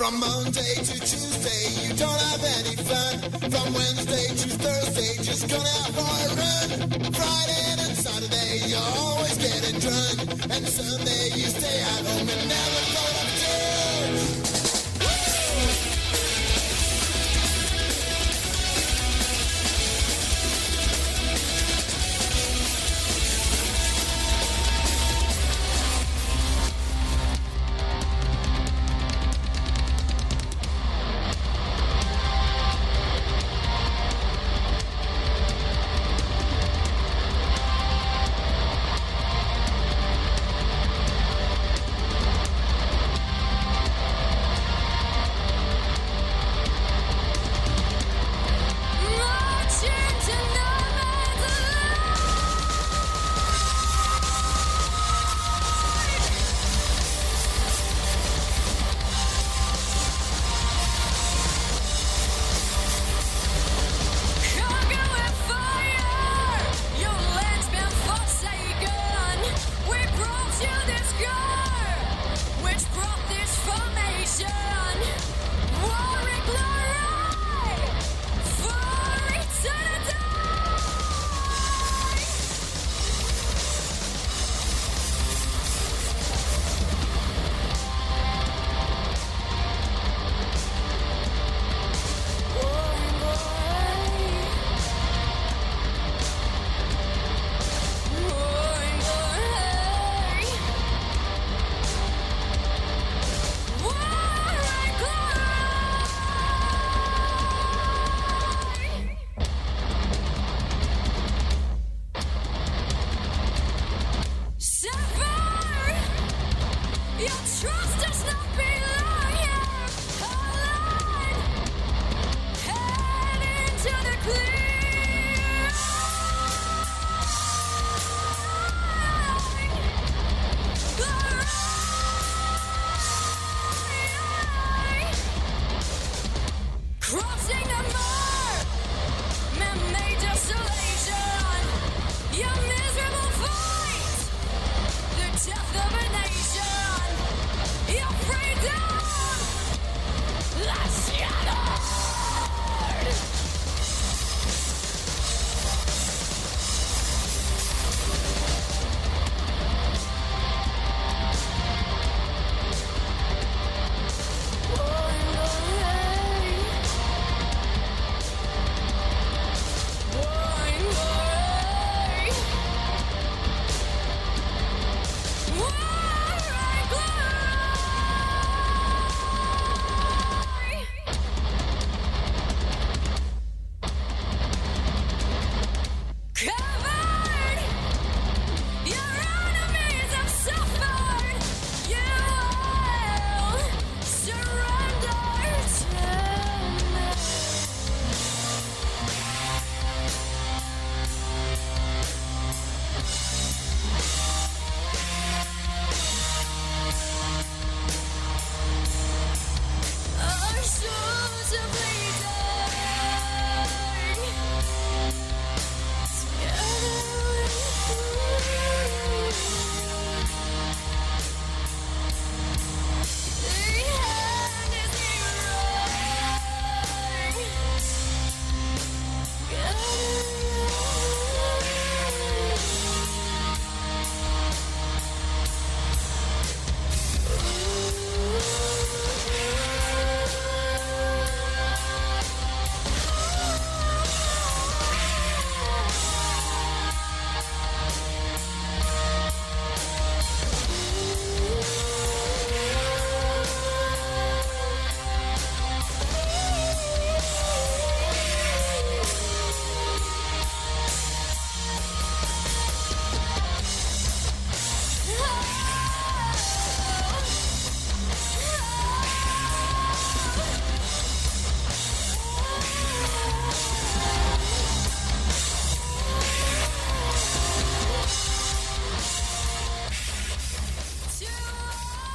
From Monday to Tuesday, you don't have any fun. From Wednesday to Thursday, just gonna out for a run. Friday and Saturday, you're always getting drunk. And Sunday, you stay at home and never go to church.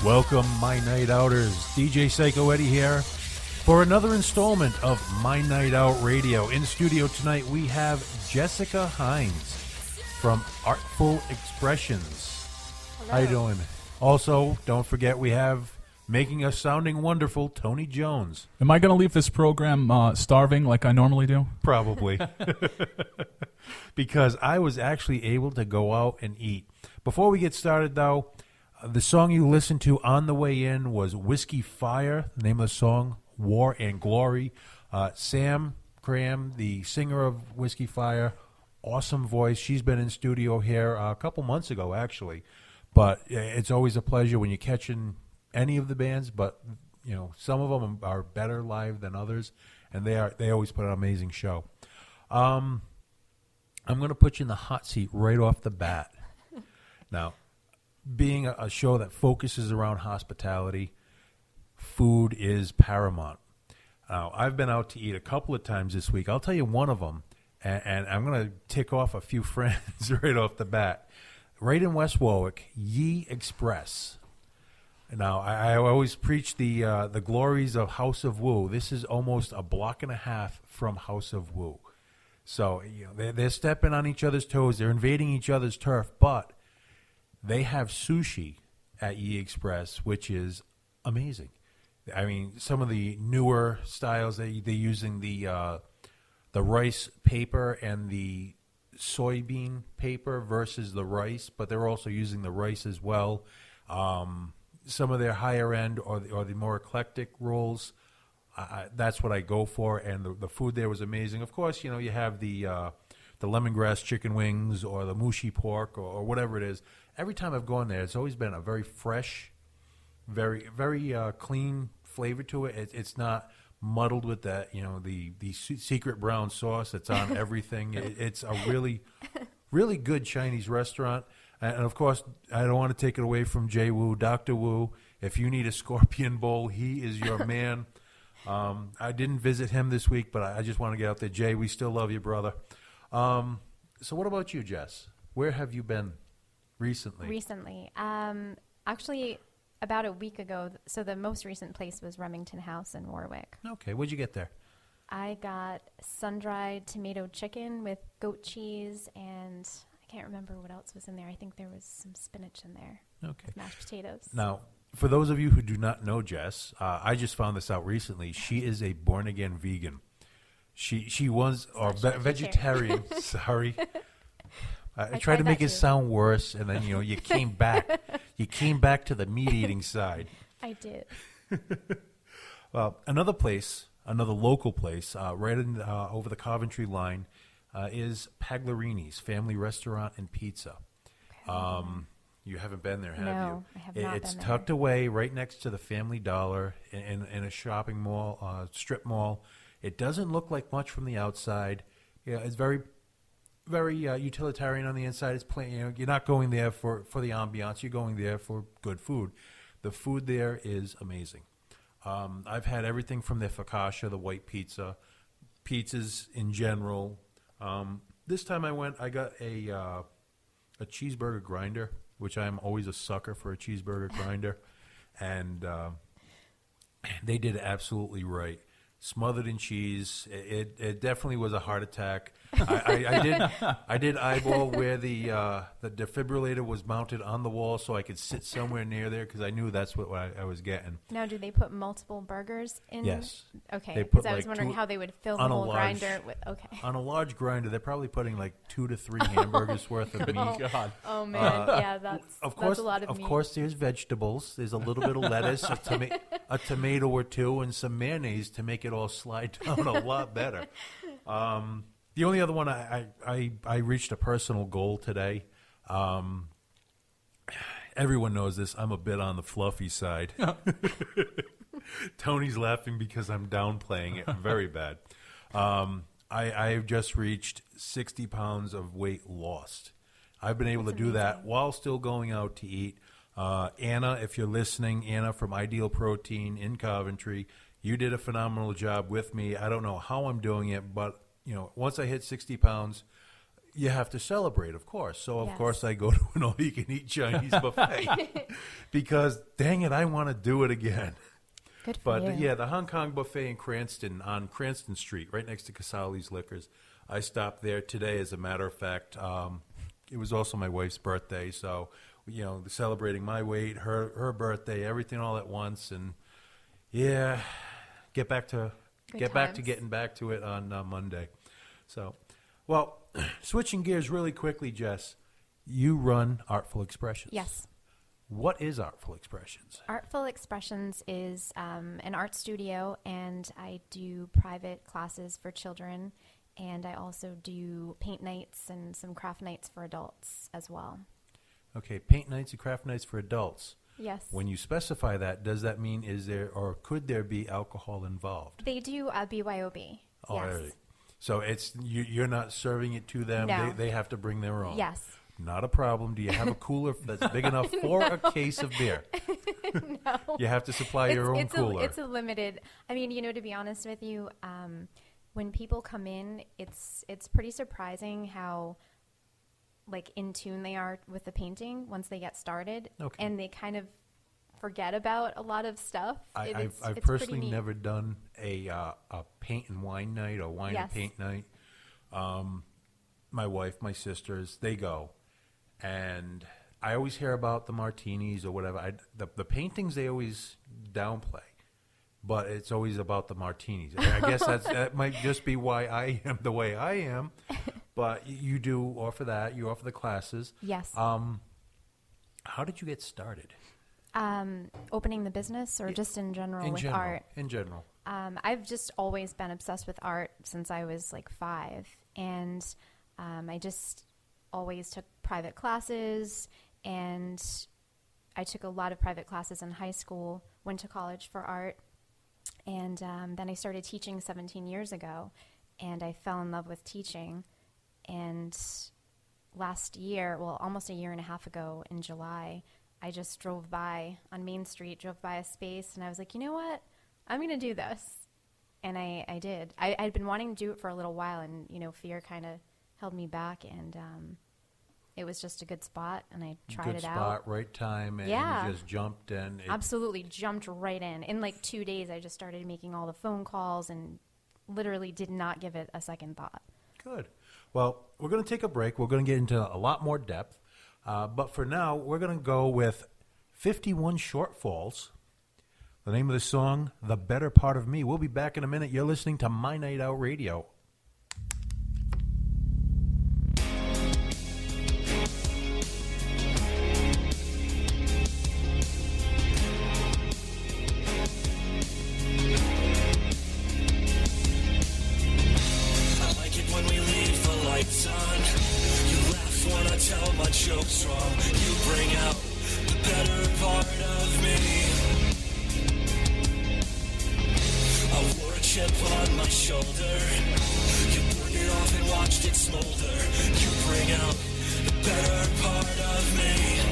Welcome, My Night Outers. DJ Psycho Eddie here for another installment of My Night Out Radio. In studio tonight, we have Jessica Hines from Artful Expressions. Hello. How you doing? Also, don't forget we have making us sounding wonderful, Tony Jones. Am I going to leave this program starving like I normally do? Probably. Because I was actually able to go out and eat. Before we get started, though, the song you listened to on the way in was Whiskey Fire, the name of the song, War and Glory. Sam Graham, the singer of Whiskey Fire, awesome voice. She's been in studio here a couple months ago, actually. But it's always a pleasure when you're catching any of the bands, but you know, some of them are better live than others, and they always put on an amazing show. I'm going to put you in the hot seat right off the bat. Now, being a show that focuses around hospitality, food is paramount. Now, I've been out to eat a couple of times this week. I'll tell you one of them, and I'm going to tick off a few friends right off the bat. Right in West Warwick, Ye Express. Now, I always preach the glories of House of Woo. This is almost a block and a half from House of Woo. So, you know, they're stepping on each other's toes. They're invading each other's turf. But they have sushi at Ye Express, which is amazing. I mean, some of the newer styles, they're using the rice paper and the soybean paper versus the rice, but they're also using the rice as well. Some of their higher end or the more eclectic rolls, that's what I go for, and the food there was amazing. Of course, you know, you have the lemongrass chicken wings or the mushi pork or whatever it is. Every time I've gone there, it's always been a very fresh, very clean flavor to it. It's not muddled with that, you know, the secret brown sauce that's on everything. It's a really, really good Chinese restaurant. And, of course, I don't want to take it away from Jay Wu, Dr. Wu. If you need a scorpion bowl, he is your man. I didn't visit him this week, but I just want to get out there. Jay, we still love you, brother. So what about you, Jess? Where have you been recently? Actually, about a week ago. So the most recent place was Remington House in Warwick. Okay, what'd you get there? I got sun-dried tomato chicken with goat cheese, and I can't remember what else was in there. I think there was some spinach in there. Okay. With mashed potatoes. Now, for those of you who do not know Jess, I just found this out recently. She is a born-again vegan. She was vegetarian. Sorry. I tried to make it sound worse, and then, you know, you came back. You came back to the meat-eating side. I did. Well, another local place, right in over the Coventry line, is Paglierini's Family Restaurant and Pizza. Okay. You haven't been there, have you? No, I have not been there. It's tucked away right next to the Family Dollar in a shopping mall, strip mall. It doesn't look like much from the outside. Yeah, it's very utilitarian on the inside. It's plain, you know, you're not going there for the ambiance. You're going there for good food. The food there is amazing. I've had everything from their focaccia, the white pizza, pizzas in general. This time I went, I got a cheeseburger grinder, which I'm always a sucker for a cheeseburger grinder, and they did it absolutely right. Smothered in cheese. It definitely was a heart attack. I did eyeball where the defibrillator was mounted on the wall so I could sit somewhere near there because I knew that's what I was getting. Now, do they put multiple burgers in? Yes. Okay, because I was wondering how they would fill the whole grinder. Okay. On a large grinder, they're probably putting like 2 to 3 hamburgers worth of meat. God. Oh, man. Yeah, that's a lot of meat. Of course, there's vegetables. There's a little bit of lettuce, a tomato or two, and some mayonnaise to make it all slide down a lot better. The only other one, I reached a personal goal today. Everyone knows this. I'm a bit on the fluffy side. Tony's laughing because I'm downplaying it very bad. I've just reached 60 pounds of weight lost. I've been able to do that while still going out to eat. Anna, if you're listening, Anna from Ideal Protein in Coventry, you did a phenomenal job with me. I don't know how I'm doing it, but you know, once I hit 60 pounds, you have to celebrate, of course. So, of course, I go to an all-you-can-eat Chinese buffet because, dang it, I want to do it again. Good for you. But, yeah, the Hong Kong buffet in Cranston, on Cranston Street, right next to Casali's Liquors. I stopped there today, as a matter of fact. It was also my wife's birthday, so celebrating my weight, her birthday, everything all at once, and yeah, get back to getting back to it on Monday. So, well, switching gears really quickly, Jess, you run Artful Expressions. Yes. What is Artful Expressions? Artful Expressions is an art studio, and I do private classes for children, and I also do paint nights and some craft nights for adults as well. Okay, paint nights and craft nights for adults. Yes. When you specify that, does that mean could there be alcohol involved? They do BYOB. Oh, yes. really? So you're not serving it to them. No. They have to bring their own. Yes. Not a problem. Do you have a cooler that's big enough for a case of beer? No. You have to supply your own cooler. It's a limited. I mean, to be honest with you, when people come in, it's pretty surprising how in tune they are with the painting once they get started. Okay. And they kind of forget about a lot of stuff. I've personally never done a paint and wine night or wine and paint night. My wife, my sisters, they go. And I always hear about the martinis or whatever. The paintings they always downplay, but it's always about the martinis. I guess that might just be why I am the way I am. But you do offer that. You offer the classes. Yes. How did you get started? Opening the business or just in general with art? In general. I've just always been obsessed with art since I was 5. And I just always took private classes, and I took a lot of private classes in high school, went to college for art, and then I started teaching 17 years ago, and I fell in love with teaching. And last year, almost a year and a half ago in July, I just drove by on Main Street, drove by a space, and I was like, you know what? I'm going to do this. And I did. I'd been wanting to do it for a little while, and, fear kind of held me back, and it was just a good spot, and I tried it out. Good spot, right time, and you just jumped in. Absolutely, jumped right in. In 2 days, I just started making all the phone calls and literally did not give it a second thought. Good. Well, we're going to take a break. We're going to get into a lot more depth. But for now, we're going to go with 51 Shortfalls. The name of the song, The Better Part of Me. We'll be back in a minute. You're listening to My Night Out Radio. Jokes wrong, you bring out the better part of me. I wore a chip on my shoulder. You burned it off and watched it smolder. You bring out the better part of me.